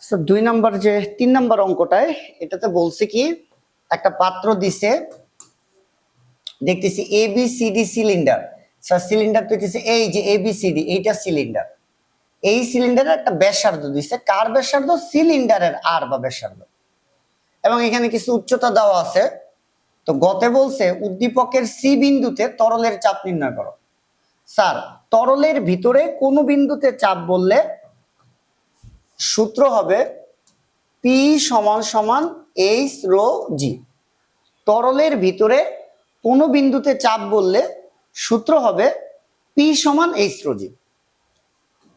So 2 number যে 3 number অঙ্কটায় এটাতে বলছে কি একটা পাত্র দিছে দেখতেছি A B C D cylinder. Sir cylinder তো দিছে এই যে এ বি সি ডি এইটা সিলিন্ডার। এই সিলিন্ডারের একটা ব্যাসার্ধ দিছে, কার ব্যাসার্ধ? সিলিন্ডারের আর বা ব্যাসার্ধ। এবং এখানে কিছু উচ্চতা দেওয়া আছে। তো গতে বলছে উদ্দীপকের সি বিন্দুতে তরলের চাপ নির্ণয় করো। স্যার তরলের ভিতরে কোন বিন্দুতে চাপ বললে সূত্র হবে পি সমান সমান এইচ রো জি। তরলের ভিতরে কোন বিন্দুতে চাপ বললে সূত্র হবে পি সমান এইচ রো জি।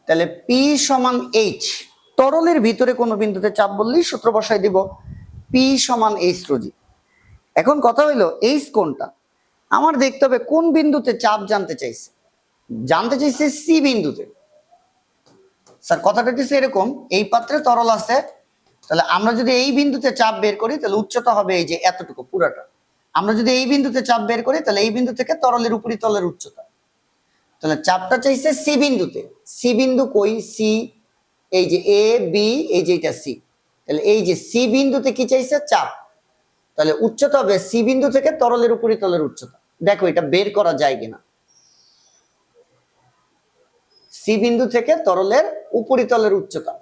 তাহলে পি সমান এইচ, তরলের ভিতরে কোন বিন্দুতে চাপ বললেই সূত্র বসাই দিব পি সমান এইচ রো জি। এখন কথা হইলো এইচ কোনটা আমার দেখতে হবে, কোন বিন্দুতে চাপ জানতে চাইছে সি বিন্দুতে। স্যার কথাটা হচ্ছে এরকম, এই পাত্রে তরল আছে, তাহলে আমরা যদি এই বিন্দুতে চাপ বের করি তাহলে উচ্চতা হবে এই যে এতটুকু পুরাটা। আমরা যদি এই বিন্দুতে চাপ বের করি তাহলে এই বিন্দু থেকে তরলের উপরিতলের উচ্চতা। তাহলে চাপটা চাইছে সি বিন্দুতে। সি বিন্দু কই? সি, এই যে এ বি, এই যে এটা সি। তাহলে এই যে সি বিন্দুতে কি চাইছে? চাপ। তাহলে উচ্চতা হবে সি বিন্দু থেকে তরলের উপরিতলের উচ্চতা। দেখো এটা বের করা যায় কিনা। সি বিন্দু থেকে তরলের উপরিতলের উচ্চতা।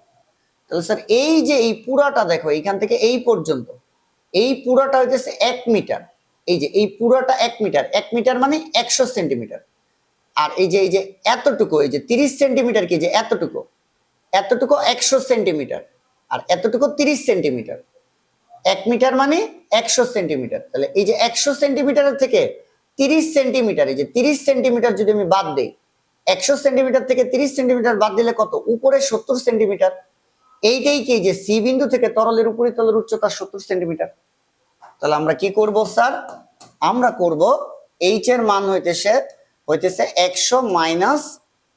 তাহলে স্যার এই যে এই পুরাটা দেখো এখান থেকে এই পর্যন্ত, এই পুরাটা হইতেছে 1 মিটার। এই যে এই পুরাটা 1 মিটার, 1 মিটার মানে 100 সেন্টিমিটার। আর এই যে এতটুকু, এই যে 30 সেন্টিমিটার, কি যে এতটুকু, এতটুকু 100 সেন্টিমিটার, আর এতটুকু 30 সেন্টিমিটার। 1 মিটার মানে 100 সেন্টিমিটার। তাহলে এই যে 100 সেন্টিমিটারের থেকে 30 সেন্টিমিটার, এই যে 30 সেন্টিমিটার যদি আমি বাদ দেই, 100 সেন্টিমিটার থেকে 30 সেন্টিমিটার বাদ দিলে কত? উপরে 70 সেন্টিমিটার। এইটাই কি যে সি বিন্দু থেকে তরলের উপরিতলের উচ্চতা 70 সেন্টিমিটার। তাহলে আমরা কি করব স্যার? আমরা করব এইচ এর মান হইতেছে 100 মাইনাস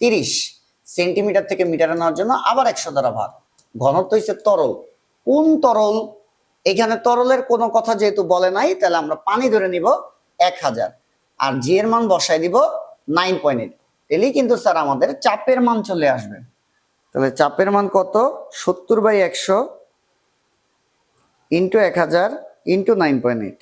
30 সেন্টিমিটার থেকে মিটারে নেওয়ার জন্য আবার 100 দ্বারা ভাগ। ঘনত্ব হইছে তরল। কোন তরল? এখানে তরলের কোনো কথা যেহেতু বলে নাই, তাহলে আমরা পানি ধরে নিব 1000 আর জি এর মান বসাই দিব 9.8। এলেই কিন্তু স্যার আমাদের চাপের মান চলে আসবে। তাহলে চাপের মান কত? 70/100 ইন্টু 1000 ইন্টু 9.8।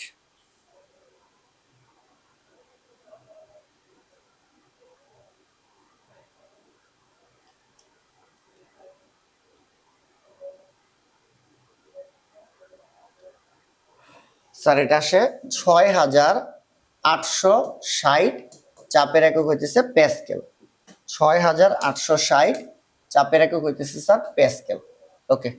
স্যার এটা আসে 6860, চাপের একক হইতেছে প্যাসকেল। 6860 চাপের একক হইতেছে স্যার প্যাসকেল। ওকে,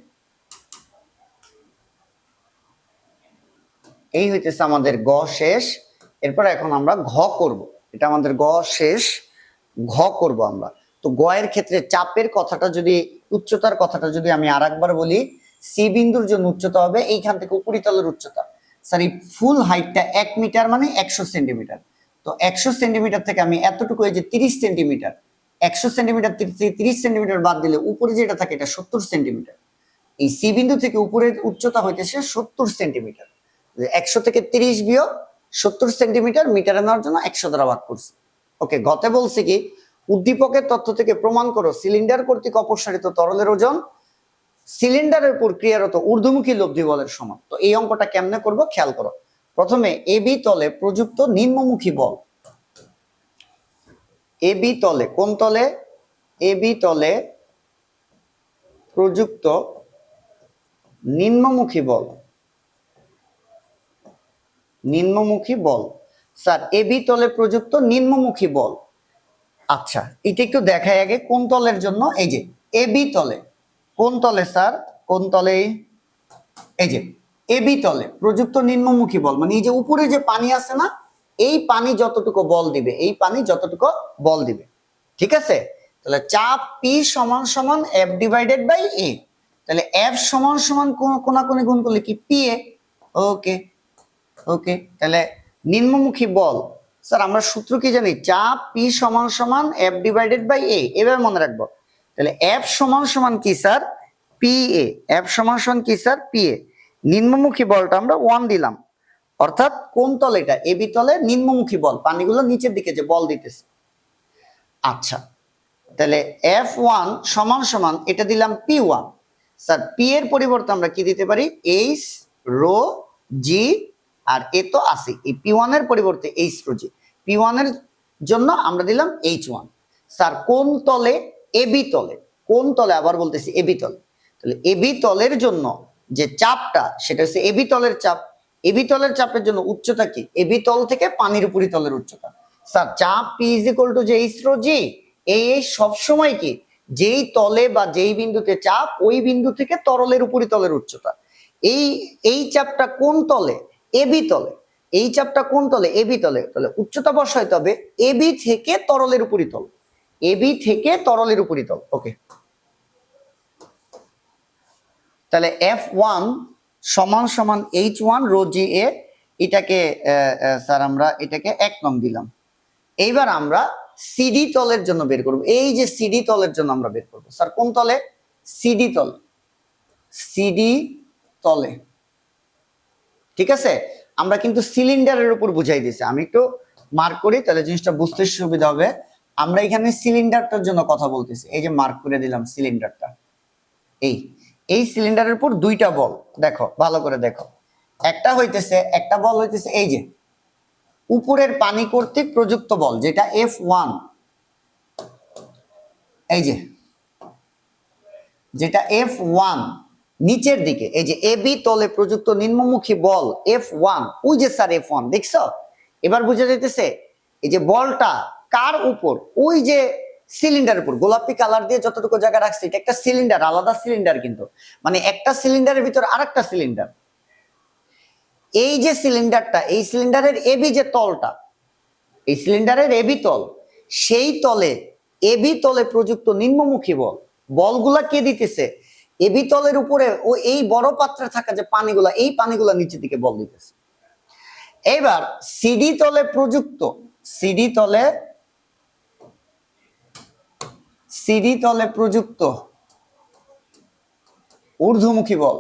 এই হইতেছে আমাদের গ শেষ। এরপর এখন আমরা ঘ করব। এটা আমাদের গ শেষ, ঘ করব আমরা। তো গ এর ক্ষেত্রে চাপের কথাটা যদি, উচ্চতার কথাটা যদি আমি আরেকবার বলি, সি বিন্দুর জন্য উচ্চতা হবে এইখান থেকে উপরিতলের উচ্চতা। স্যার এই ফুল হাইটটা 1 মিটার মানে 100 সেন্টিমিটার। তো 100 সেন্টিমিটার থেকে আমি এতটুকু, এই যে 30 সেন্টিমিটার, 100 সেন্টিমিটার 30 সেন্টিমিটার বাদ দিলে উপরে যেটা থাকে এটা 70 সেন্টিমিটার। এই সি বিন্দু থেকে উপরের উচ্চতা হইতেছে 70 সেন্টিমিটার। 100 থেকে 30 বিয়োগ 70 সেন্টিমিটার মিটারে নেওয়ার জন্য 100 দ্বারা ভাগ করছি। ওকে, গতে বলছে কি উদ্দীপকের তথ্য থেকে প্রমাণ করো সিলিন্ডার কর্তৃক অপসারিত তরলের ওজন সিলিন্ডারের উপর ক্রিয়ারত ঊর্ধ্বমুখী লব্ধি বলের সমান। তো এই অঙ্কটা কেমনে করব খেয়াল করো। প্রথমে এবি তলে প্রযুক্ত নিম্নমুখী বল। এবি তলে, কোন তলে? এবি তলে প্রযুক্ত নিম্নমুখী বল। নিম্নমুখী বল। স্যার এবি তলে প্রযুক্ত নিম্নমুখী বল। আচ্ছা এটা একটু দেখাই আগে কোন তলের জন্য। এই যে এবি তলে, কোন তলে স্যার? কোন তলে? এই যে এবি তলে প্রযুক্ত নিম্নমুখী বল মানে এই যে উপরে যে পানি আছে না, এই পানি যতটুকু বল দিবে, এই পানি যতটুকু বল দিবে, ঠিক আছে? তাহলে চাপ পি সমান সমান এফ ডিভাইডেড বাই এ। তাহলে এফ সমান সমান কোনাকুনি গুণ করলে কি পি এ। ওকে ওকে, তাহলে নিম্নমুখী বল স্যার আমরা সূত্র কি জানি? চাপ পি সমান সমান এফ ডিভাইডেড বাই এ। এবার মনে রাখবো। তাহলে এফ সমান সমান কি স্যার? P A. এফ সমান সমান কি স্যার? P A. নিম্নমুখী বলটা আমরা 1 দিলাম, অর্থাৎ কোন তলে? এটা এবি তলে নিম্নমুখী বল, পানিগুলো নিচের দিকে যে বল দিতেছে। আচ্ছা তাহলে F1 সমান সমান এটা দিলাম P1। স্যার পি এর পরিবর্তে আমরা কি দিতে পারি, এইচ রো জি, আর এ তো আছে, এই পি ওয়ান এর পরিবর্তে H rho G, P one এর জন্য আমরা দিলাম এইচ ওয়ান। স্যার কোন তলে, এবি তলে, কোন তলে, আবার বলতেছি এবি তলে, তাহলে এবি তলের জন্য যে চাপটা সেটা হচ্ছে এবি তলের চাপ। এবি তলের চাপের জন্য উচ্চতা কি, এবি তল থেকে পানির উপরিতলের উচ্চতা। স্যার চাপ পি ইজ ইকুয়াল টু যে এইচ রো জি, এই সব সময় কি, যেই তলে বা যেই বিন্দুতে চাপ ওই বিন্দু থেকে তরলের উপরিতলের উচ্চতা। এই এই চাপটা কোন তলে, এবি তলে, এই চাপটা কোন তলে, এবি তলে, তাহলে উচ্চতা বসাইতে হবে এবি থেকে তরলের উপরিতল, এবি থেকে তরলের উপরিতল। ওকে, তাহলে এফ ওয়ান সমান সমান এইচ ওয়ান রো জি এ, এটাকে স্যার আমরা এটাকে 1 নং দিলাম। এইবার আমরা সিডি তলের জন্য বের করব, এই যে সিডি তলের জন্য আমরা বের করব। স্যার কোন তলে, সিডি তল, সিডি তলে। ঠিক আছে, আমরা কিন্তু সিলিন্ডারের উপর বুঝাই দিয়েছি, আমি একটু মার্ক করি তাহলে জিনিসটা বুঝতে সুবিধা হবে। আমরা এখানে সিলিন্ডারটার জন্য কথা বলতেছি, এই যে মার্ক করে দিলাম সিলিন্ডারটা। এই সিলিন্ডারের উপর দুইটা বল, দেখো ভালো করে দেখো, একটা বল হইতেছে এই যে উপরের পানি কর্তৃক প্রযুক্ত বল, যেটা F1, এই যে যেটা F1 নিচের দিকে, এই যে এবি তলে প্রযুক্ত নিম্নমুখী বল F1, ওই যে স্যার F1 দেখছো, এবার বুঝা যাইতেছে এই যে বলটা কার উপর, ওই যে সিলিন্ডারের উপর, গোলাপি কালার দিয়ে যতটুকু জায়গা রাখছে, এটা একটা সিলিন্ডার, আলাদা সিলিন্ডার কিন্তু, মানে একটা সিলিন্ডারের ভিতর আরেকটা সিলিন্ডার। এই যে সিলিন্ডারটা, এই সিলিন্ডারের এবি যে তলটা, এই সিলিন্ডারের এবি তল, সেই তলে এবি তলে প্রযুক্ত নিম্নমুখী বল, বলগুলা কে দিতেছে, এবি তলের উপরে ও এই বড় পাত্রে থাকা যে পানিগুলা, এই পানিগুলা নিচের দিকে বল দিতেছে। এবার সিডি তলে প্রযুক্ত, সিডি তলে প্রযুক্ত ঊর্ধ্বমুখী বল,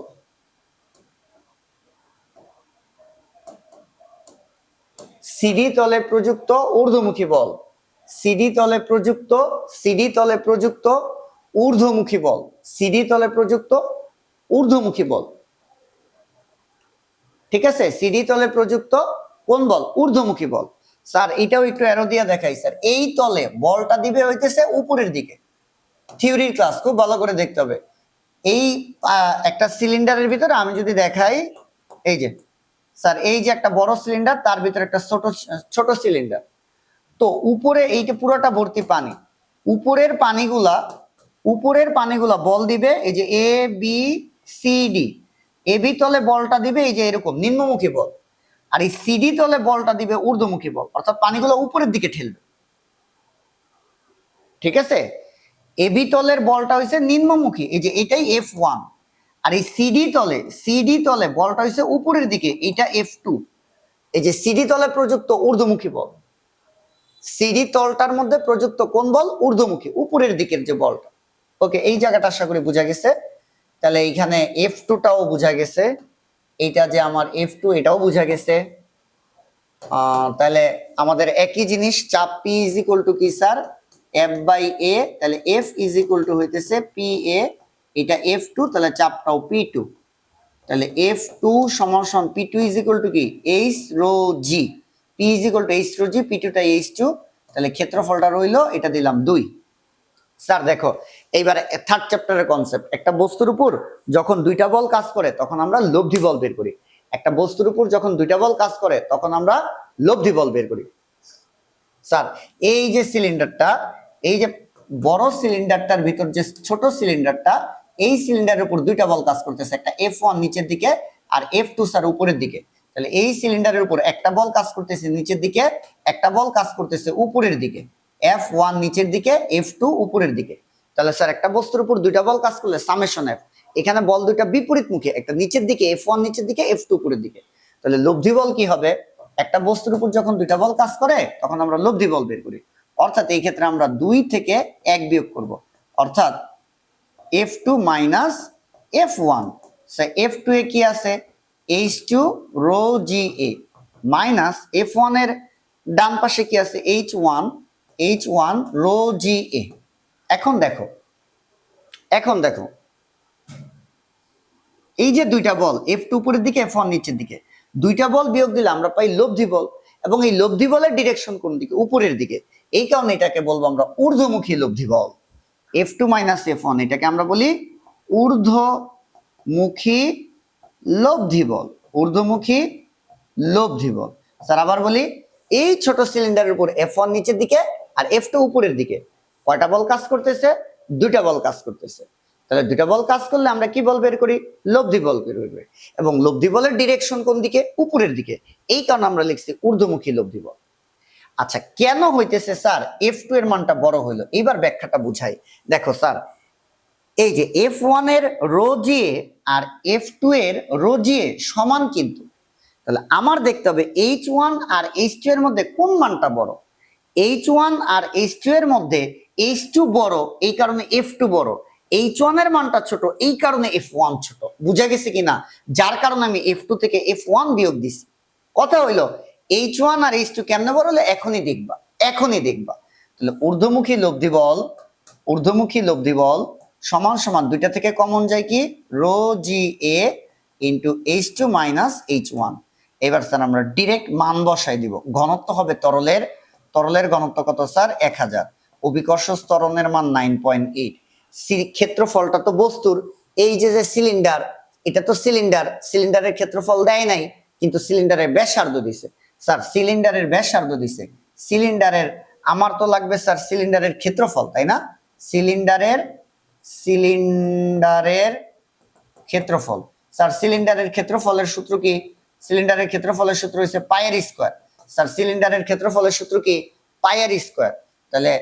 সিডি তলে প্রযুক্ত ঊর্ধ্বমুখী বল, সিডি তলে প্রযুক্ত ঊর্ধ্বমুখী বল, সিডি তলে প্রযুক্ত ঊর্ধ্বমুখী বল। ঠিক আছে, সিডি তলে প্রযুক্ত কোন বল, ঊর্ধ্বমুখী বল। স্যার এটাও একটু অ্যারো দিয়ে দেখাই স্যার, এই তলে বলটা দিবে হইতেছে উপরের দিকে, থিওরির ক্লাস খুব ভালো করে দেখতে হবে। এই একটা সিলিন্ডারের ভিতরে আমি যদি দেখাই, এই যে স্যার এই যে একটা বড় সিলিন্ডার, তার ভিতরে একটা ছোট সিলিন্ডার, তো উপরে এইটা পুরোটা ভর্তি পানি, উপরের পানিগুলা বল দিবে এই যে A B C D, A B তলে বলটা দিবে এই যে এরকম নিম্নমুখী বল, আর এই সিডি তলে বলটা দিবে ঊর্ধ্বমুখী বল, অর্থাৎ পানিগুলো উপরের দিকে ঠেলবে। ঠিক আছে, এবি তলের বলটা হয়েছে নিম্নমুখী, এই যে এটাই F1, আর এই সিডি তলে বলটা হয়েছে উপরের দিকে, এটা F2। এই যে সিডি তলে প্রযুক্ত ঊর্ধ্বমুখী বল, সিডি তলটার মধ্যে প্রযুক্ত কোন বল, ঊর্ধ্বমুখী উপরের দিকের যে বলটা। ওকে, এই জায়গাটা আশা করি বোঝা গেছে। তাহলে এইখানে F2 টাও বোঝা গেছে, এইটা যে আমার F2 এটাও বোঝা গেছে। তাহলে আমাদের একই জিনিস, চাপ P ইজ ইকুয়াল টু কি স্যার, F বাই A, তাহলে F ইজ ইকুয়াল টু হইতেছে PA, এটা F2, তাহলে চাপটাও P2, তাহলে F2 সমান সমান P2 ইজ ইকুয়াল টু কি, H rho G, P is equal to H rho G, P2 টা H2, তাহলে ক্ষেত্রফলটা রইলো, এটা দিলাম 2। স্যার দেখো এইবার থার্ড চ্যাপ্টারের কনসেপ্ট, একটা বস্তুর উপর যখন দুইটা বল কাজ করে তখন আমরা লব্ধি বল বের করি, একটা বস্তুর উপর যখন দুইটা বল কাজ করে তখন আমরা লব্ধি বল বের করি। স্যার এই যে সিলিন্ডারটা, এই যে বড় সিলিন্ডারটার ভিতর যে ছোট সিলিন্ডারটা, এই সিলিন্ডারের উপর দুইটা বল কাজ করতেছে, একটা F1 নিচের দিকে আর F2 স্যার উপরের দিকে। তাহলে এই সিলিন্ডারের উপর একটা বল কাজ করতেছে নিচের দিকে, একটা বল কাজ করতেছে উপরের দিকে, F1 নিচের দিকে, F2 উপরের দিকে। তাহলে স্যার একটা বস্তুর উপর দুইটা বল কাজ করলে সামেশন F, এখানে বল দুইটা বিপরীত মুখে, একটা নিচের দিকে F1 নিচের দিকে, F2 উপরের দিকে। তাহলে লব্ধি বল কি হবে, একটা বস্তুর উপর যখন দুইটা বল কাজ করে তখন আমরা লব্ধি বল বের করি, অর্থাৎ এই ক্ষেত্রে আমরা 2 থেকে 1 বিয়োগ করব, অর্থাৎ F2 মাইনাস F1। F2 এ কি আছে, H2 rho GA minus F1 এর ডান পাশে কি আছে, H1 রো GA। এখন দেখো এই যে দুইটা বল F2 উপরের দিকে F1 নিচের দিকে, দুইটা বল বিয়োগ দিলে আমরা পাই লব্ধি বল, এবং এই লব্ধি বলের ডিরেকশন কোন দিকে? উপরের দিকে। এই কারণে এটাকে বলবো আমরা ঊর্ধ্বমুখী লব্ধি বল। F2 মাইনাস F1 এটাকে আমরা বলি ঊর্ধ্বমুখী লব্ধি বল, ঊর্ধ্বমুখী লব্ধি বল। স্যার আবার বলি, এই ছোট সিলিন্ডারের উপর F1 নিচের দিকে আর F2 উপরের দিকে কয়টা বল কাজ করতেছে? দুইটা বল কাজ করতেছে। তাহলে দুইটা বল কাজ করলে আমরা কি বল বের করি? লব্ধি বল বের করি, এবং লব্ধি বলের ডিরেকশন কোন দিকে? উপরের দিকে। এই কারণে আমরা লিখছি ঊর্ধ্বমুখী লব্ধি বল। আচ্ছা, কেন হইতেছে স্যার F2 এর মানটা বড় হইলো? এইবার ব্যাখ্যাটা বুঝাই। দেখো স্যার, এই যে F1 এর রো জি আর F2 এর রো জি সমান, কিন্তু তাহলে আমার দেখতে হবে H1 আর H2 এর মধ্যে কোন মানটা বড়। H1 আর H2 এর মধ্যে H2 বড়, এই কারণে F2 বড়। H1 এর মানটা ছোট, এই কারণে F1 ছোট। বুঝা গেছে কিনা? যার কারণে আমি F2 থেকে F1 বিয়োগ দিছি। কথা হইলো H1 আর H2 কেমনে বড় হলো এখনই দেখবা, এখনই দেখবা। তাহলে ঊর্ধ্বমুখী লব্ধি বল, ঊর্ধ্বমুখী লব্ধি বল সমান সমান দুইটা থেকে কমন যায় কি? রো জি এ ইন্টু H2 মাইনাস H1। এবার স্যার আমরা ডিরেক্ট মান বসাই দিব। ঘনত্ব হবে তরলের, তরলের ঘনত্ব কত স্যার? 1000। অভিকর্ষ ত্বরণের মান 9.8। ক্ষেত্রফলটা তো বস্তুর, এই যে যে সিলিন্ডার, এটা তো সিলিন্ডার, সিলিন্ডারের ক্ষেত্রফল দেয় নাই, কিন্তু সিলিন্ডারের ব্যাসার্ধ দিছে। স্যার সিলিন্ডারের ব্যাসার্ধ দিছে, সিলিন্ডারের আমার তো লাগবে স্যার সিলিন্ডারের ক্ষেত্রফল, তাই না? সিলিন্ডারের, সিলিন্ডারের ক্ষেত্রফল। স্যার সিলিন্ডারের ক্ষেত্রফলের সূত্র কি? সিলিন্ডারের ক্ষেত্রফলের সূত্র হচ্ছে পাইয়ের স্কয়ার। স্যার সিলিন্ডারের ক্ষেত্রফলের সূত্র কি? পাইয়ের স্কয়ার। তাহলে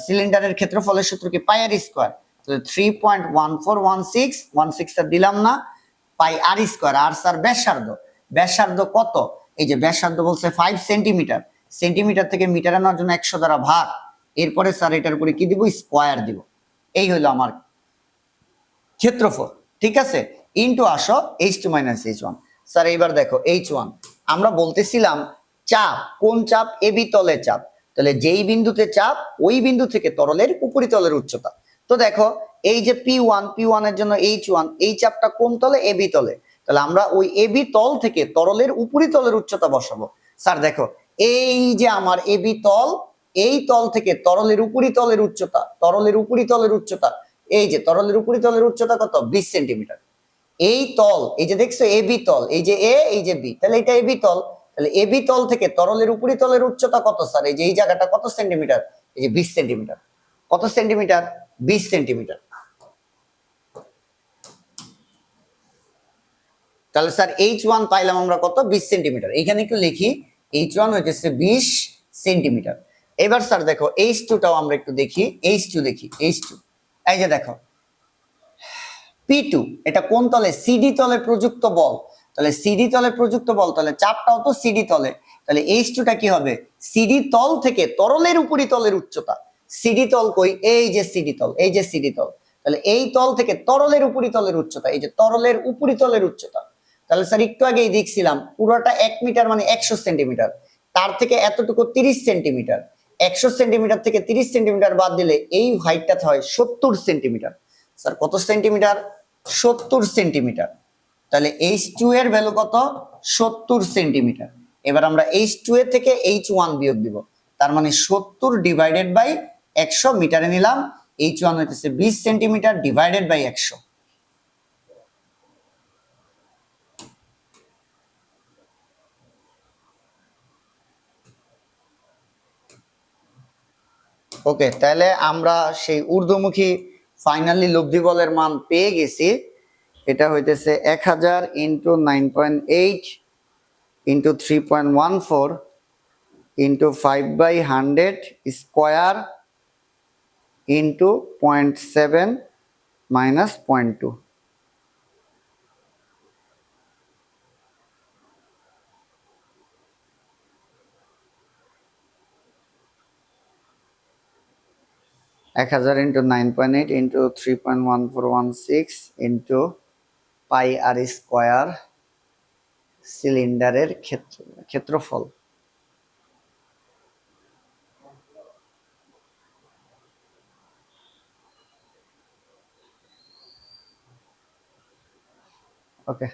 সিলিন্ডারের ক্ষেত্রফলের সূত্র কি? পাইয়ের স্কয়ার। তাহলে 3.1416 আর দিলাম না, পাই আর স্কয়ার। আর স্যার ব্যাসার্ধ, ব্যাসার্ধ কত? এই যে ব্যাসার্ধ বলছে 5 সেন্টিমিটার, সেন্টিমিটার থেকে মিটার আনার জন্য 100 দ্বারা ভাগ, এরপরে স্যার এটার উপরে কি দিব? স্কয়ার দিব। এই হলো আমার ক্ষেত্রফল, ঠিক আছে? ইনটু আসো H2 মাইনাস H1। স্যার এইবার দেখো H1, আমরা বলতেছিলাম চাপ, কোন চাপ? এবি তলে চাপ। তাহলে যেই বিন্দুতে চাপ, ওই বিন্দু থেকে তরলের উপরিতলের উচ্চতা। তো দেখো এই যে P1, P1 এর জন্য H1, এই চাপটা কোন তলে? এবি তলে। তাহলে আমরা ওই এবি তল থেকে তরলের উপরিতলের উচ্চতা বসাবো। স্যার দেখো, এই যে আমার এবি তল, এই তল থেকে তরলের উপরিতলের উচ্চতা, তরলের উপরিতলের উচ্চতা, এই যে তরলের উপরিতলের উচ্চতা কত? 20 সেন্টিমিটার। এই তল, এই যে দেখছো এবি তল, এই যে এ, এই যে বি, তাহলে এটা এবি তল। তাহলে এবি তল থেকে তরলের উপরিতলের উচ্চতা কত স্যার? এই যে এই জায়গাটা কত সেন্টিমিটার? এই যে 20 সেন্টিমিটার। কত সেন্টিমিটার? 20 সেন্টিমিটার। তাহলে স্যার H1 পাইলাম আমরা কত? 20 সেন্টিমিটার। এখানে একটু লিখি, H1 হইতেছে 20 সেন্টিমিটার। এবার স্যার দেখো H2 টাও আমরা একটু দেখি, H2 দেখি, H2 এই যে দেখো P2, এটা কোন তলে? সিডি তলে প্রযুক্ত বল। তাহলে সিডি তলে প্রযুক্ত বল, তাহলে চাপটাও তো সিডি তলে। তাহলে H2 টা কি হবে? সিডি তল থেকে তরলের উপরিতলের উচ্চতা। সিডি তল কই? এই যে সিডি তল, এই যে সিডি তল। তাহলে এই তল থেকে তরলের উপরিতলের উচ্চতা, এই যে তরলের উপরিতলের উচ্চতা। তাহলে স্যার একটু আগেই দেখছিলাম পুরোটা 1 মিটার মানে 100 সেন্টিমিটার, তার থেকে এতটুকু 30 সেন্টিমিটার। 100 সেন্টিমিটার থেকে 30 সেন্টিমিটার বাদ দিলে এই হাইটটা হয় 70 সেন্টিমিটার। স্যার কত সেন্টিমিটার? 70 সেন্টিমিটার। তাহলে H2 এর ভ্যালু কত? 70 সেন্টিমিটার। এবার আমরা H2 এর থেকে H1 বিয়োগ দিব, তার মানে 70 ডিভাইডেড বাই 100 মিটারে নিলাম। H1 হইতেছে 20 সেন্টিমিটার ডিভাইডেড বাই 100। ওকে, তাহলে আমরা সেই ঊর্ধ্বমুখী ফাইনালি লব্ধি বলের মান পেয়ে গেছি। এটা হইতেছে 1000 into 9.8 into 3.14 into 5/100 square into 0.7 minus 0.2। এক হাজার ইন্টু 9.8 ইন্টু 3.1416 ইন্টু পাই আর স্কোয়ার সিলিন্ডারের ক্ষেত্রফল। ওকে,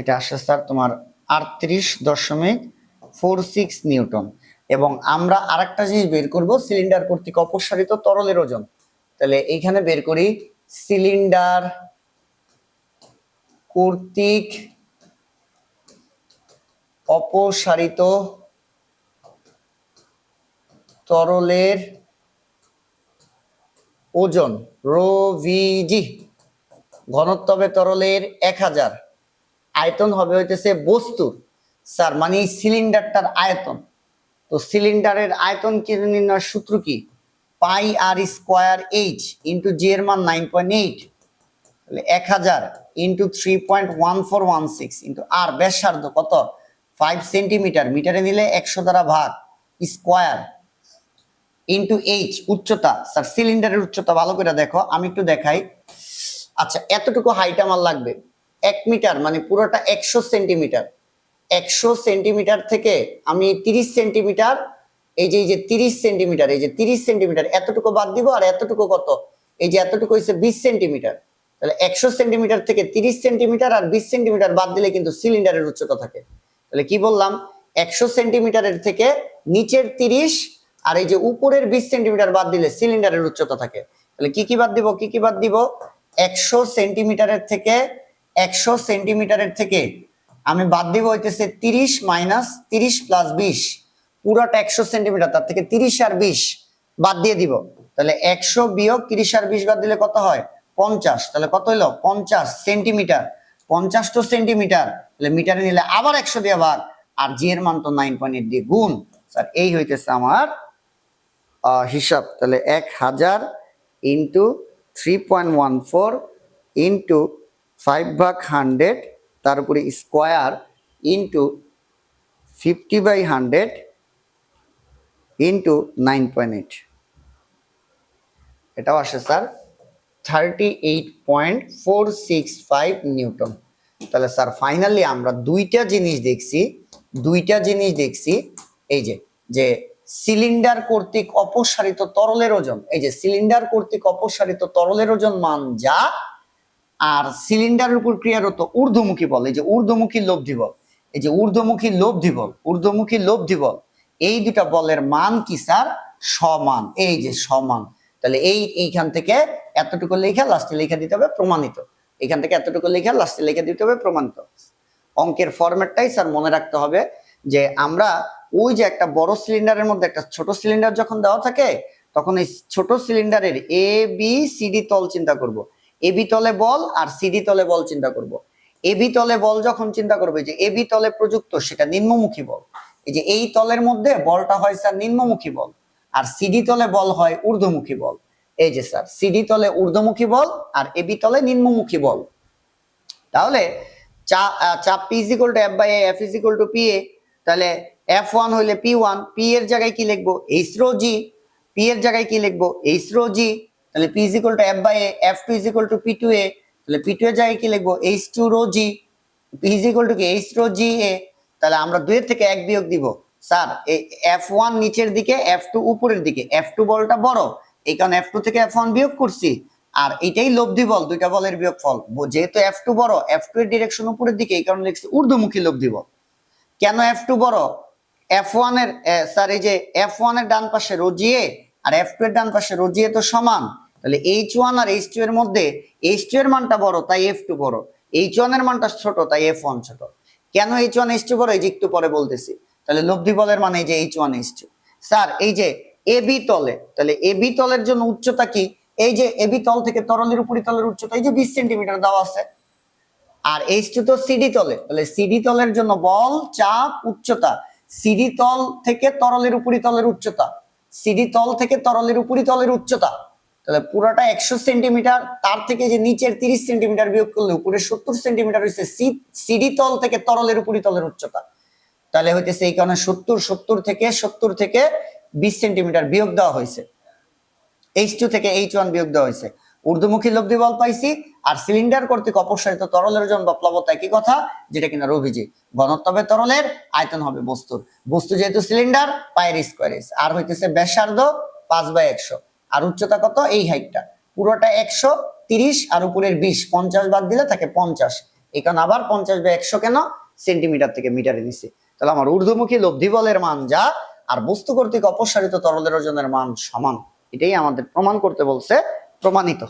এটা আসছে স্যার তোমার 38.46 নিউটন। এবং আমরা আরেকটা জিনিস বের করব, সিলিন্ডার কর্তৃক অপসারিত তরলের ওজন। তাহলে এইখানে বের করি সিলিন্ডার কর্তৃক অপসারিত তরলের ওজন রো ভিজি। ঘনত্ব হবে তরলের 1000, আয়তন হবে হইতেছে বস্তুর স্যার মানে এই সিলিন্ডারটার আয়তন। তো সিলিন্ডারের আয়তন কি নির্ণয়ের সূত্র কি? পাই আর স্কোয়ার এইচ ইন্টু জি এর মান 9.8, তাহলে 1000 ইন্টু 3.1416 ইন্টু আর ব্যাসার্ধ কত 5 সেন্টিমিটার, মিটারে নিলে 100 দ্বারা ভাগ, স্কোয়ার ইন্টু এইচ উচ্চতা। স্যার সিলিন্ডারের উচ্চতা ভালো করে দেখো, আমি একটু দেখাই। আচ্ছা এতটুকু হাইট আমার লাগবে, 1 মিটার মানে পুরোটা 100 সেন্টিমিটার। 100 সেন্টিমিটার থেকে আমি 30 সেন্টিমিটার, এই যে 30 সেন্টিমিটার, এই যে 30 সেন্টিমিটার এতটুকু বাদ দিব, আর এতটুকু কত, এই যে এতটুকু হচ্ছে 20 সেন্টিমিটার। তাহলে 100 সেন্টিমিটার থেকে 30 সেন্টিমিটার আর 20 সেন্টিমিটার বাদ দিলে কিন্তু সিলিন্ডারের উচ্চতা থাকে। তাহলে কি বললাম, 100 সেন্টিমিটারের থেকে নিচের 30 আর এই যে উপরের 20 সেন্টিমিটার বাদ দিলে সিলিন্ডারের উচ্চতা থাকে। তাহলে কি কি বাদ দিব, কি কি বাদ দিব, 100 সেন্টিমিটারের থেকে 100 সেন্টিমিটারের থেকে আমি বাদ দিব হইতেছে 30 মাইনাস 30 প্লাস 20, পুরোটা 100 সেন্টিমিটার, তার থেকে 30 আর 20 বাদ দিয়ে দিব। তাহলে 100 বিয়োগ 30 আর 20 বাদ দিলে কত হয় 50, তাহলে কত হইলো 50 সেন্টিমিটার। 50 তো সেন্টিমিটার, তাহলে মিটারে নিলে আবার 100 দিয়ে ভাগ, আর জি এর মান তো 9.8 দিয়ে গুণ। স্যার এই হইতেছে আমার হিসাব। তাহলে 1000 ইন্টু 3.14 ইন্টু 5/100, তার উপরে স্কোয়ার ইন্টু 50/100 ইন্টু 9.8, এটাও আসে স্যার 38.465 নিউটন। তাহলে স্যার ফাইনালি আমরা দুইটা জিনিস দেখছি, এই যে সিলিন্ডার কর্তৃক অপসারিত তরলের ওজন, এই যে সিলিন্ডার কর্তৃক অপসারিত তরলের ওজন মান যা, আর সিলিন্ডারের উপর ক্রিয়ারত ঊর্ধ্বমুখী বল, এই যে ঊর্ধ্বমুখী লব্ধি বল, এই যে ঊর্ধ্বমুখী লব্ধি বল, এই দুটা বলের মান কি স্যার সমান, এই যে সমান। তাহলে এইখান থেকে এতটুকু লেখা লাস্টে লেখা দিতে হবে প্রমাণিত, এখান থেকে এতটুকু লেখা লাস্টে লেখা দিতে হবে প্রমাণিত। অঙ্কের ফরম্যাটটাই স্যার মনে রাখতে হবে, যে আমরা ওই যে একটা বড় সিলিন্ডারের মধ্যে একটা ছোট সিলিন্ডার যখন দেওয়া থাকে, তখন এই ছোট সিলিন্ডারের এ বি সিডি তল চিন্তা করব। এবি তলে বল আর সিডি তলে বল চিন্তা করব। এবি তলে বল যখন চিন্তা করবে, যে এবি তলে প্রযুক্ত সেটা নিম্নমুখী বল, এই যে এই তলের মধ্যে বলটা হয় স্যার নিম্নমুখী বল, আর সিডি তলে বল হয় ঊর্ধ্বমুখী বল। এই যে স্যার সিডি তলে ঊর্ধ্বমুখী বল আর এবি তলে নিম্নমুখী বল। তাহলে চাপ P is equal to F by A, F is equal to P A. তাহলে এফ ওয়ান হইলে পি ওয়ান, পি এর জায়গায় কি লিখবো এইচ রো জি, পি এর জায়গায় কি লিখবো এইচ রো জি। তাহলে P is equal to F by A, F two is equal to P two A, তাহলে পি টু এর জায়গায় কি লিখবো H two rho G, P is equal to কি এইচ রো জি এ। তাহলে আমরা 2 এর থেকে 1 বিয়োগ দিব স্যার, এই এফ ওয়ান নিচের দিকে, এফ টু উপরের দিকে, এফ টু বলটা বড় এই কারণে এফ টু থেকে এফ ওয়ান বিয়োগ করছি, আর এটাই লব্ধি বল, দুইটা বলের বিয়োগফল। যেহেতু এফ টু বড়, এফ টু এর ডিরেকশন উপরের দিকে, এই কারণে লিখছি ঊর্ধ্বমুখী লব্ধি বল। কেন এফ টু বড়, এফ ওয়ান এর স্যার এই যে এফ ওয়ান এর ডান পাশে রো জি এ আর এফ টু এর ডান পাশে রো জি এ তো সমান, তাহলে এইচ ওয়ান আর এইচ টু এর মধ্যে এইচ টু এর মানটা বড় তাই এফ টু বড়, এইচ ওয়ান এর মানটা ছোট তাই এফ ওয়ান ছোট। কেন এইচ ওয়ান এইচ টু বড়, এই যে একটু পরে বলতেছি। তাহলে লব্ধি বলের মানে এই যে H one H two. Sir এই যে এবি তলে, তাহলে এবি তলের জন্য উচ্চতা কি, এই যে এবি তল থেকে তরলের উপরিতলের উচ্চতা এই যে 20 সেন্টিমিটার দেওয়া আছে, আর এইচ টু তো সিডি তলে, তাহলে সিডি তলের জন্য বল চাপ উচ্চতা, সিডি তল থেকে তরলের উপরিতলের উচ্চতা, সিডি তল থেকে তরলের উপরিতলের উচ্চতা, তাহলে পুরোটা 100 সেন্টিমিটার, তার থেকে যে নিচের 30 সেন্টিমিটার বিয়োগ করলে উপরে 70 সেন্টিমিটার হচ্ছে সিডি তল থেকে তরলের উপরিতলের উচ্চতা। তাহলে হইতেছে এই কারণে 70 থেকে 20 সেন্টিমিটার বিয়োগ দেওয়া হয়েছে, H2 থেকে H1 বিয়োগ দেওয়া হয়েছে। ঊর্ধ্বমুখী লব্ধি বল পাইছি, আর সিলিন্ডার কর্তৃক অপসারিত তরলের ওজন বা প্লাবতা একই কথা, যেটা কিনা রোভিজি। ঘনত্ব হবে তরলের, আয়তন হবে বস্তুর। বস্তু যেহেতু সিলিন্ডার, পায়ের স্কোয়ার এস। আর হইতেছে ব্যাসার্ধ 5/100, আর উচ্চতা কত, এই হাইটটা পুরোটা 130 আর উপরের 20, 50 বাদ দিলে থাকে 50। এখানে আবার 50/100 কেন, সেন্টিমিটার থেকে মিটারে নিছি। তাহলে আমার ঊর্ধ্বমুখী লব্ধি বলের মান যা, আর বস্তু কর্তৃক অপসারিত তরলের ওজনের মান সমান, এটাই আমাদের প্রমাণ করতে বলছে, প্রমাণিত।